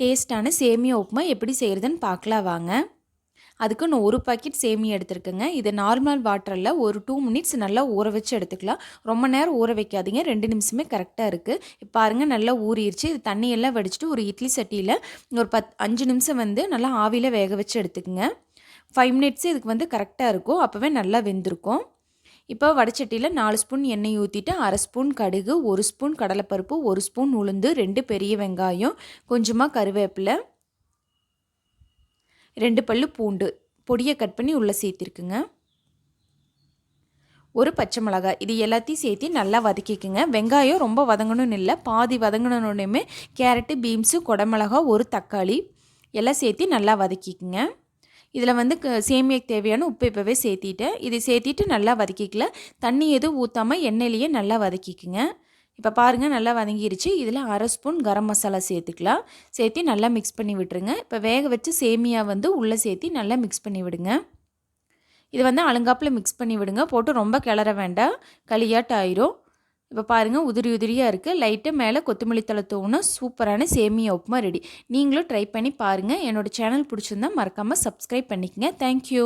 டேஸ்ட்டான சேமியா உப்புமா எப்படி செய்கிறதுன்னு பார்க்கலாம் வாங்க. அதுக்கு நான் 1 பாக்கெட் சேமியா எடுத்துருக்கேங்க. இது நார்மல் வாட்டரில் ஒரு 2 மினிட்ஸ் நல்லா ஊற வச்சு எடுத்துக்கலாம். ரொம்ப நேரம் ஊற வைக்காதீங்க, 2 நிமிஷமே கரெக்டாக இருக்குது. இப்போ பாருங்கள் நல்லா ஊறிடுச்சு. இது தண்ணியெல்லாம் வடிச்சிட்டு ஒரு இட்லி சட்டியில் ஒரு 5 நிமிஷம் நல்லா ஆவியில் வேக வச்சு எடுத்துக்கோங்க. 5 மினிட்ஸ் இதுக்கு கரெக்டாக இருக்கும். அப்போவே நல்லா வெந்திருக்கும். இப்போ வடச்சட்டியில் 4 ஸ்பூன் எண்ணெய் ஊற்றிட்டு 1/2 ஸ்பூன் கடுகு, 1 ஸ்பூன் கடலைப்பருப்பு, 1 ஸ்பூன் உளுந்து, 2 பெரிய வெங்காயம், கொஞ்சமாக கருவேப்பிலை, 2 பல்லு பூண்டு பொடியை கட் பண்ணி உள்ளே சேர்த்திருக்குங்க. ஒரு பச்சை மிளகாய், இது எல்லாத்தையும் சேர்த்து நல்லா வதக்கிக்குங்க. வெங்காயம் ரொம்ப வதங்கணும்னு இல்லை, பாதி வதங்கணுன்னே கேரட்டு, பீன்ஸு, குடமிளகா, ஒரு தக்காளி எல்லாம் சேர்த்து நல்லா வதக்கிக்குங்க. இதில் சேமியாக்கு தேவையான உப்பு இப்போவே சேர்த்திட்டேன். இதை சேர்த்திட்டு நல்லா வதக்கிக்கல. தண்ணி எதுவும் ஊற்றாமல் எண்ணெயிலேயே நல்லா வதக்கிக்குங்க. இப்போ பாருங்கள் நல்லா வதங்கிருச்சு. இதில் 1/2 ஸ்பூன் கரம் மசாலா சேர்த்துக்கலாம். சேர்த்து நல்லா மிக்ஸ் பண்ணி விட்டுருங்க. இப்போ வேக வச்சு சேமியா உள்ளே சேர்த்து நல்லா மிக்ஸ் பண்ணி விடுங்க. இது அலங்காப்பில் மிக்ஸ் பண்ணி விடுங்க. போட்டு ரொம்ப கிளற வேண்டாம், களியாட்டு ஆயிரும். இப்போ பாருங்கள் உதிரி உதிரியாக இருக்குது. லைட்டாக மேலே கொத்தமல்லி தழை தூவுனா சூப்பரான சேமியா உப்புமா ரெடி. நீங்களும் ட்ரை பண்ணி பாருங்கள். என்னோடய சேனல் பிடிச்சிருந்தா மறக்காமல் சப்ஸ்கிரைப் பண்ணிக்கங்க. தேங்க்யூ.